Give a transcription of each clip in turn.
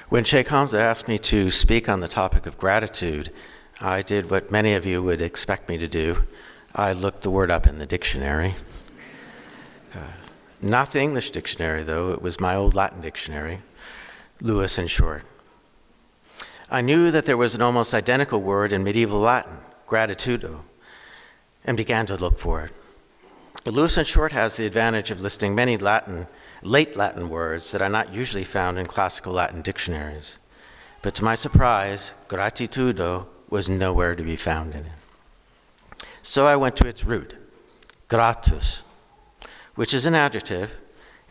When Sheikh Hamza asked me to speak on the topic of gratitude, I did what many of you would expect me to do. I looked the word up in the dictionary. Not the English dictionary, though. It was my old Latin dictionary, Lewis in short. I knew that there was an almost identical word in medieval Latin, gratitudo, and began to look for it. But Lewis in short has the advantage of listing many late Latin words that are not usually found in classical Latin dictionaries. But to my surprise, gratitudo was nowhere to be found in it. So I went to its root, gratus, which is an adjective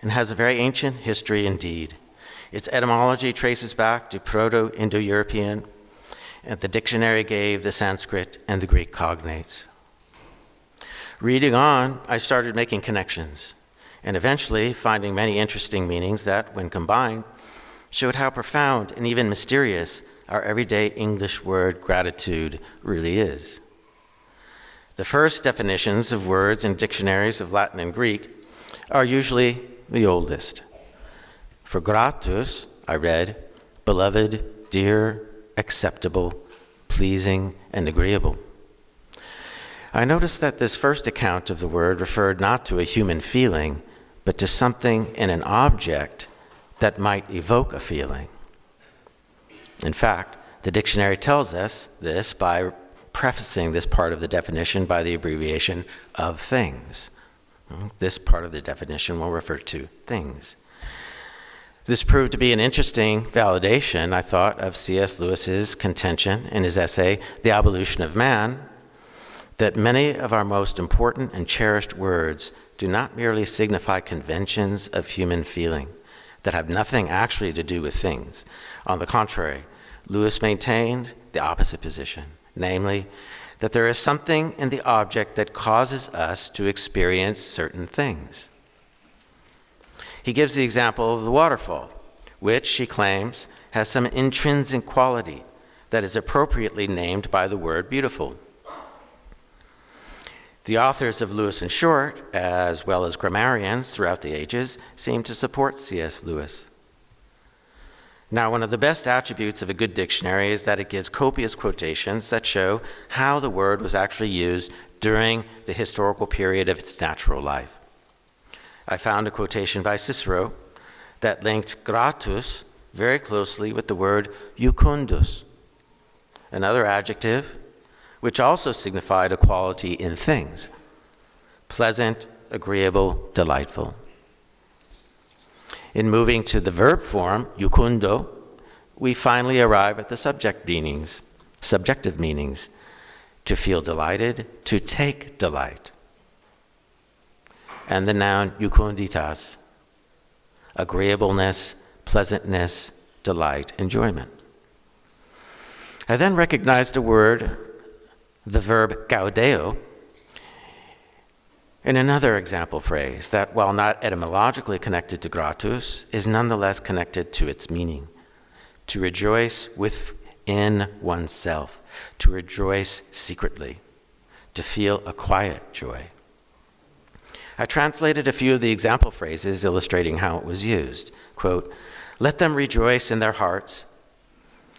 and has a very ancient history indeed. Its etymology traces back to Proto-Indo-European, and the dictionary gave the Sanskrit and the Greek cognates. Reading on, I started making connections, and eventually finding many interesting meanings that, when combined, showed how profound and even mysterious our everyday English word gratitude really is. The first definitions of words in dictionaries of Latin and Greek are usually the oldest. For gratus, I read, beloved, dear, acceptable, pleasing, and agreeable. I noticed that this first account of the word referred not to a human feeling, but to something in an object that might evoke a feeling. In fact, the dictionary tells us this by prefacing this part of the definition by the abbreviation of things. This part of the definition will refer to things. This proved to be an interesting validation, I thought, of C.S. Lewis's contention in his essay, The Abolition of Man, that many of our most important and cherished words do not merely signify conventions of human feeling that have nothing actually to do with things. On the contrary, Lewis maintained the opposite position, namely, that there is something in the object that causes us to experience certain things. He gives the example of the waterfall, which, he claims, has some intrinsic quality that is appropriately named by the word beautiful. The authors of Lewis in short, as well as grammarians throughout the ages, seem to support C.S. Lewis. Now, one of the best attributes of a good dictionary is that it gives copious quotations that show how the word was actually used during the historical period of its natural life. I found a quotation by Cicero that linked gratus very closely with the word jucundus, another adjective which also signified a quality in things: pleasant, agreeable, delightful. In moving to the verb form, jucundo, we finally arrive at the subjective meanings: to feel delighted, to take delight. And the noun jucunditas, agreeableness, pleasantness, delight, enjoyment. I then recognized a word, the verb gaudeo, in another example phrase that, while not etymologically connected to gratus, is nonetheless connected to its meaning: to rejoice within oneself, to rejoice secretly, to feel a quiet joy. I translated a few of the example phrases illustrating how it was used. Quote, "Let them rejoice in their hearts,"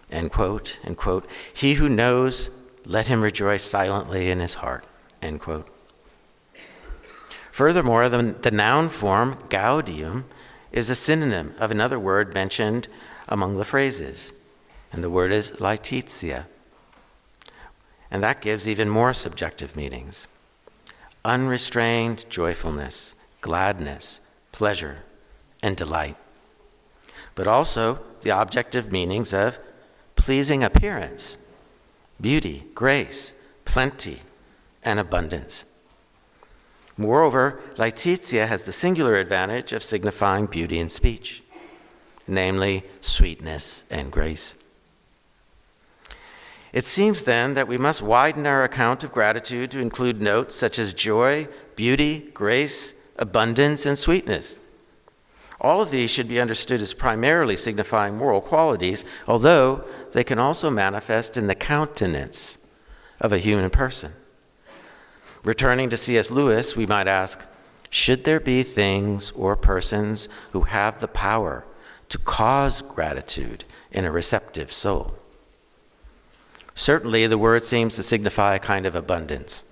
end quote, end quote. "He who knows, let him rejoice silently in his heart," end quote. Furthermore, the noun form, gaudium, is a synonym of another word mentioned among the phrases, and the word is laetitia. And that gives even more subjective meanings: unrestrained joyfulness, gladness, pleasure, and delight. But also the objective meanings of pleasing appearance, beauty, grace, plenty, and abundance. Moreover, laetitia has the singular advantage of signifying beauty in speech, namely sweetness and grace. It seems then that we must widen our account of gratitude to include notes such as joy, beauty, grace, abundance, and sweetness. All of these should be understood as primarily signifying moral qualities, although they can also manifest in the countenance of a human person. Returning to C.S. Lewis, we might ask, should there be things or persons who have the power to to cause gratitude in a receptive soul. Certainly, the word seems to signify a kind of abundance.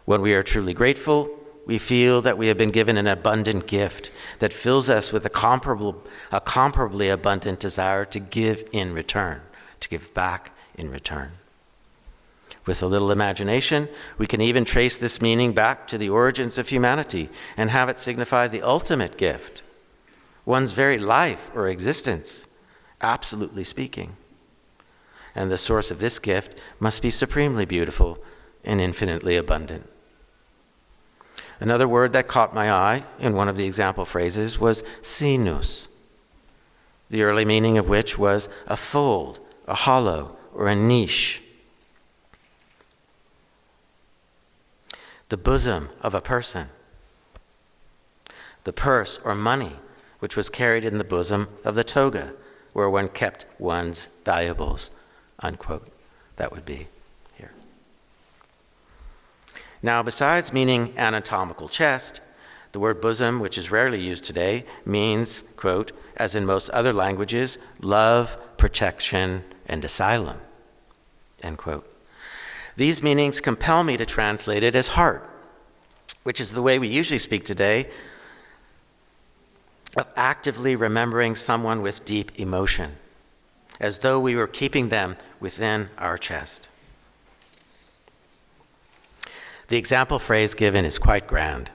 When we are truly grateful, we feel that we have been given an abundant gift that fills us with a comparably abundant desire to give in return, to give back in return. With a little imagination, we can even trace this meaning back to the origins of humanity and have it signify the ultimate gift, one's very life or existence, absolutely speaking. And the source of this gift must be supremely beautiful and infinitely abundant. Another word that caught my eye in one of the example phrases was sinus, the early meaning of which was a fold, a hollow, or a niche. The bosom of a person. The purse or money, which was carried in the bosom of the toga, where one kept one's valuables, unquote. That would be here. Now, besides meaning anatomical chest, the word bosom, which is rarely used today, means, quote, as in most other languages, love, protection, and asylum, end quote. These meanings compel me to translate it as heart, which is the way we usually speak today, of actively remembering someone with deep emotion, as though we were keeping them within our chest. The example phrase given is quite grand.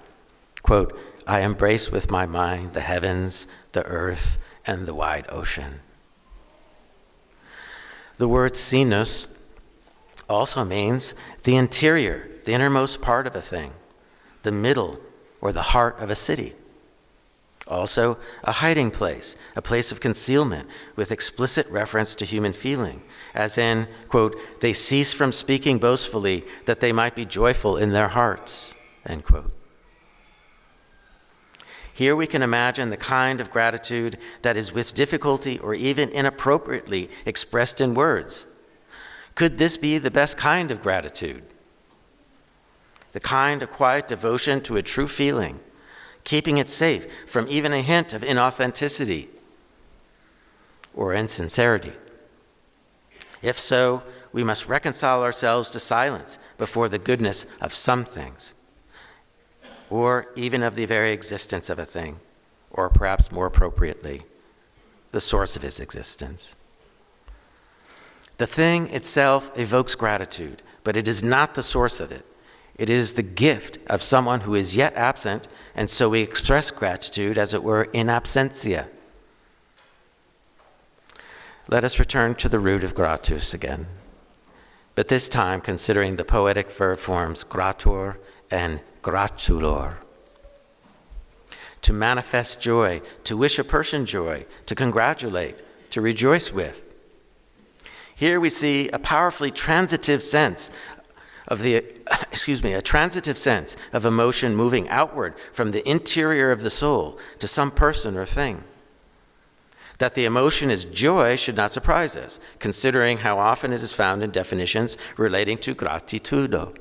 Quote, I embrace with my mind the heavens, the earth, and the wide ocean. The word sinus also means the interior, the innermost part of a thing, the middle or the heart of a city. Also, a hiding place, a place of concealment with explicit reference to human feeling, as in, quote, they cease from speaking boastfully that they might be joyful in their hearts, end quote. Here we can imagine the kind of gratitude that is with difficulty or even inappropriately expressed in words. Could this be the best kind of gratitude? The kind of quiet devotion to a true feeling, keeping it safe from even a hint of inauthenticity or insincerity. If so, we must reconcile ourselves to silence before the goodness of some things, or even of the very existence of a thing, or perhaps more appropriately, the source of its existence. The thing itself evokes gratitude, but it is not the source of it. It is the gift of someone who is yet absent, and so we express gratitude, as it were, in absentia. Let us return to the root of gratus again, but this time considering the poetic verb forms gratur and gratulor. To manifest joy, to wish a person joy, to congratulate, to rejoice with. Here we see a powerfully transitive sense of a transitive sense of emotion moving outward from the interior of the soul to some person or thing. That the emotion is joy should not surprise us, considering how often it is found in definitions relating to gratitudo,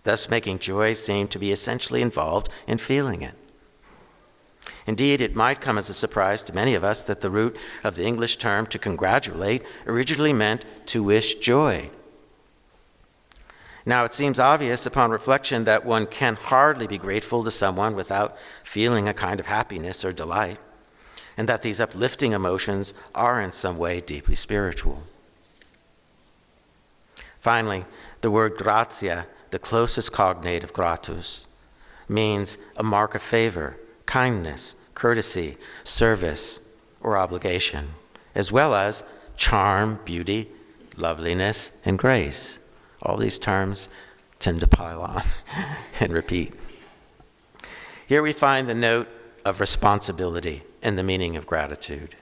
thus making joy seem to be essentially involved in feeling it. Indeed, it might come as a surprise to many of us that the root of the English term to congratulate originally meant to wish joy. Now, it seems obvious upon reflection that one can hardly be grateful to someone without feeling a kind of happiness or delight, and that these uplifting emotions are in some way deeply spiritual. Finally, the word gratia, the closest cognate of gratus, means a mark of favor, kindness, courtesy, service, or obligation, as well as charm, beauty, loveliness, and grace. All these terms tend to pile on and repeat. Here we find the note of responsibility in the meaning of gratitude.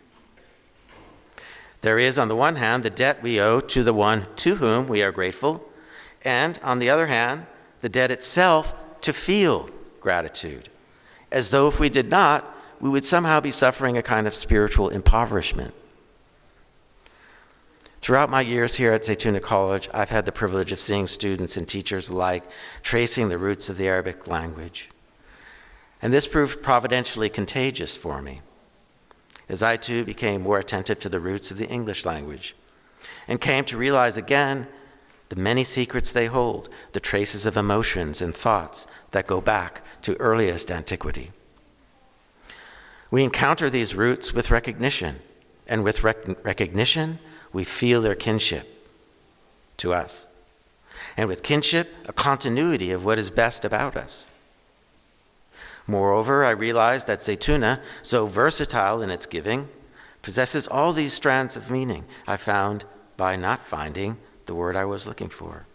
There is, on the one hand, the debt we owe to the one to whom we are grateful, and on the other hand, the debt itself to feel gratitude, as though if we did not, we would somehow be suffering a kind of spiritual impoverishment. Throughout my years here at Zaytuna College, I've had the privilege of seeing students and teachers alike tracing the roots of the Arabic language. And this proved providentially contagious for me. as I too became more attentive to the roots of the English language and came to realize again the many secrets they hold, the traces of emotions and thoughts that go back to earliest antiquity. We encounter these roots with recognition, and with recognition, we feel their kinship to us. And with kinship, a continuity of what is best about us. Moreover, I realized that Zaytuna, so versatile in its giving, possesses all these strands of meaning I found by not finding the word I was looking for.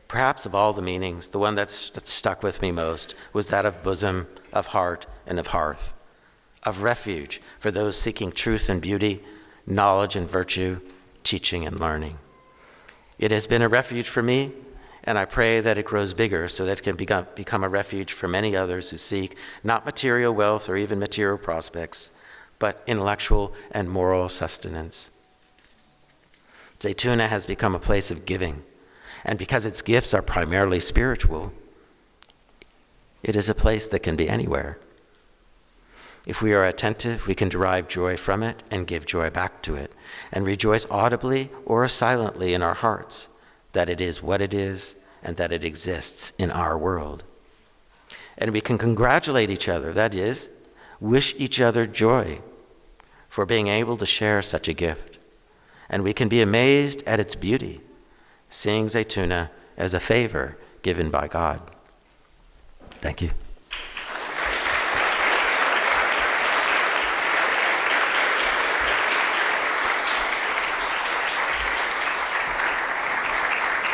Perhaps of all the meanings, the one that stuck with me most was that of bosom, of heart, and of hearth, of refuge for those seeking truth and beauty, knowledge and virtue, teaching and learning. It has been a refuge for me, and I pray that it grows bigger so that it can become a refuge for many others who seek not material wealth or even material prospects, but intellectual and moral sustenance. Zaytuna has become a place of giving, and because its gifts are primarily spiritual, it is a place that can be anywhere. If we are attentive, we can derive joy from it and give joy back to it, and rejoice audibly or silently in our hearts that it is what it is and that it exists in our world. And we can congratulate each other, that is, wish each other joy for being able to share such a gift. And we can be amazed at its beauty, seeing Zaytuna as a favor given by God. Thank you.